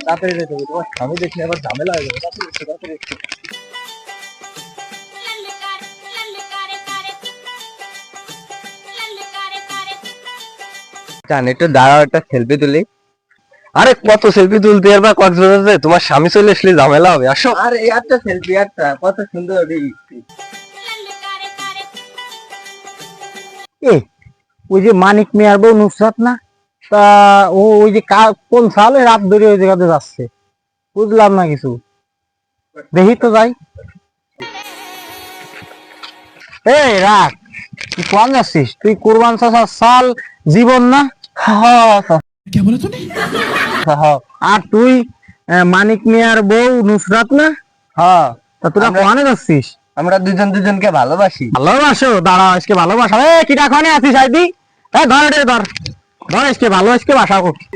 তাড়াতাড়ি যেতে হবে, তোমার স্বামী দেখলে আবার ঝামেলা হয়ে যাবে। তাড়াতাড়ি একটু। জান একটু দাঁড়াও, একটা সেলফি তুলি। আরে কত সেলফি তুলতে আর বা কক্সবাজারে তোমার স্বামী চলে আসলে ঝামেলা হবে, আসো। আরে একটা সেলফি, একটা কত সুন্দর। ওই যে মানিক মিয়ার বউ নুসরাত না, তা ওই যে কোন সালে রাত ধরে ওই জায়গাতে যাচ্ছে, বুঝলাম না কিছু, দেখি তো যাই। এই রাখ, তুই কোন যাচ্ছিস? তুই কুরবান চাচার সাল জীবন না? আর তুই মানিক মিয়ার বউ নুসরাত না? হ্যাঁ, তা তোরা কোনে যাচ্ছিস? আমরা দুজন দুজনকে ভালোবাসি। ভালোবাসো? দাঁড়া, আজকে ভালোবাসা কিটা খানে আছিস? আইদি ধর রে, ধর ধর, আজকে ভালো, আজকে বাসা করছি।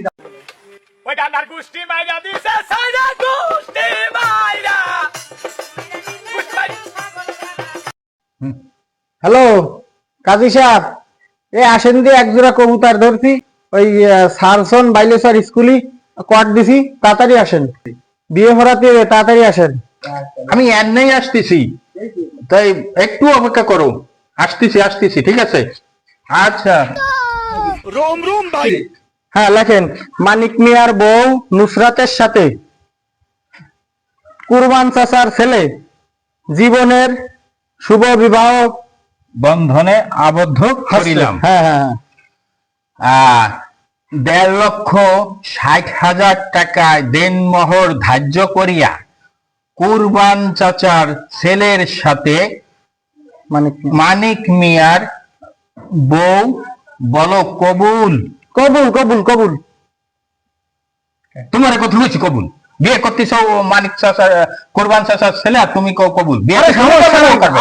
হ্যালো কাজী সাহেব, আসেন দিয়ে এক জোড়া কবুতর ধরছি, ওই সারসন বাইলেশ্বর স্কুলে কোয়ার্ড দিছি, তাড়াতাড়ি আসেন, বিয়ে ভরাতে তাড়াতাড়ি আসেন। আমি এমনি আসতেছি, তাই একটু অপেক্ষা করো, আসতেছি ঠিক আছে। আচ্ছা रोम रोम भाई। হ্যাঁ লেখেন, মানিক মিয়ার বউ নুসরাতের সাথে কুরবান চাচার ছেলে জীবনের শুভ বিবাহ বন্ধনে আবদ্ধ করিলাম। হ্যাঁ হ্যাঁ হ্যাঁ। 1,60,60,000 টাকা দেনমোহর ধার্য করিয়া কুরবান চাচার ছেলের সাথে মানিক মিয়ার বউ বলো কবুল। কবুল কবুল কবুল। তোমার কথা বলছি কবুল, বিয়ে করতেছ মানিক চাচার কোরবান চাচার ছেলে, আর তুমি কবুল বিয়ে?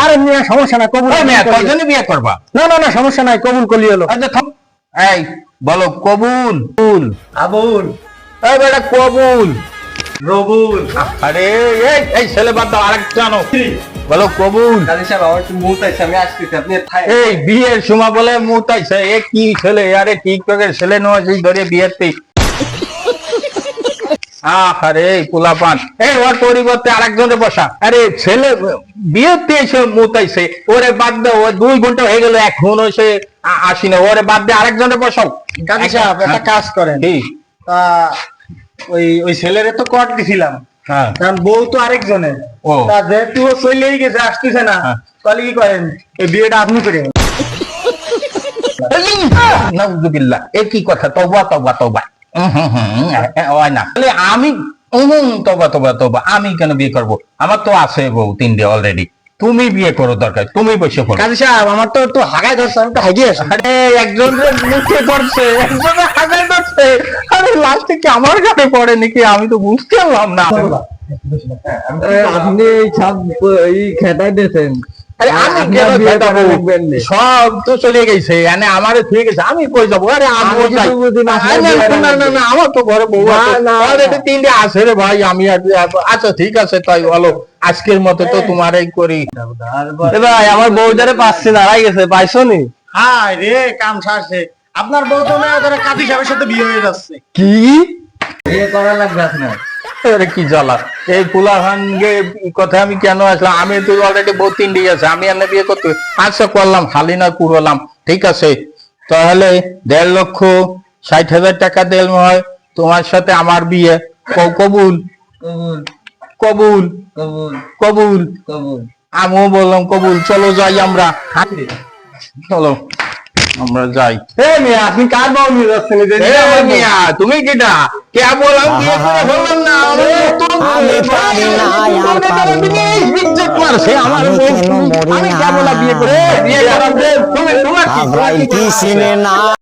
আরে মিয়া সমস্যা নাই, কবুল। কয়জনে বিয়ে করবা? না না না সমস্যা নাই, কবুল করলি হলো। আচ্ছা এই বলো কবুল। আবুল, এই বেটা কবুল। রবুল। আরে এই ছেলে বাদ দাও, আরেক জানো বলো কবুল। কাজী সাহেব আমার একটু মুখ আছে, আমি আসতেছি, আপনি এই বিয়ের সময় বলে মুতাইছে, এ কি ছেলে? আরে টিকটকের ছেলে নয় যে ধরে বিয়েতে। আরে পোলাপান, এই ওর পরিবর্তে আরেকজনের বসা। আরে ছেলে বিয়েতে এসে মুতাইছে, ওরে বাদ দাও, ও 2 ঘন্টা হয়ে গেল এখনো সে আসি না, ওরে বাদ দিয়ে আরেকজনের বসাও। কাজী সাহেব একটা কাজ করেন, তা ওই ছেলেরে তো কোয়ার্ড দিছিলাম, হ্যাঁ, কারণ বউ তো আরেকজনের, ও তা যেহেতু ও চলেই গেছে, আসতেছে না, তাহলে কি করেন, এই বিয়েটা আপনি করে। নাউযুবিল্লাহ, এ কি কথা? তওবা তওবা তওবা। হয় না, আমি তওবা তওবা তওবা, আমি কেন বিয়ে করব? আমার তো আছে বউ 3টে অলরেডি। তুমি বিয়ে করো, দরকার তুমি বসে পড়ো। কাজী সাহেব আমার তো একটু হাগায় ধরছে, আমি তো হাগিয়ে আসি। আরে একজন মুখে পড়ছে, একজন হাগায় ধরছে, আরে লাস্টে কি আমার ঘাটে পড়ে নাকি? আমি তো বুঝতে পারলাম না। আপনি সব এই খেটাই দিয়েছেন। আরে আমি কেন খেতাবো? সব তো চলে গেছে, মানে আমারে ঠিক আছে, আমি কই যাবো? আরে আমি না না, আমার তো ঘরে বউ আছে, অলরেডি 3টে আছে রে ভাই। আমি আচ্ছা ঠিক আছে, তাই বলো, আজকের মতো তো তোমারই করি। ভাই আমার বউ যারে পাচ্ছে, দাঁড়াই গেছে, পাইছো নি? হায় রে, কাম সারছে, আপনার বউ তো না ধরে কাজী সাহেবের সাথে বিয়ে হয়ে যাচ্ছে। কি বিয়ে করা লাগবে আপনার? আরে কি জ্বালা! এই ফুলাহানকে কথা আমি কেন আসলাম? আমি তো অলরেডি বউ 3টে আছে, আমি এনে বিয়ে করতে? আচ্ছা করলাম, হালি না কুড়লাম, ঠিক আছে। তাহলে 1,60,000 টাকা দেল হয়, তোমার সাথে আমার বিয়ে। কবুল কবুল কবুল কবুল কবুল। কবুল। আমিও বললাম কবুল। চলো যাই আমরা, চলো আমরা যাই। আপনি কার বউ নিয়ে যাচ্ছেন? মিয়া তুমি কিটা কে বললাম বিয়ে করে বললাম না? আমি কেমন বিয়ে করে বিয়ে করাবে? তুমি তোমার কি?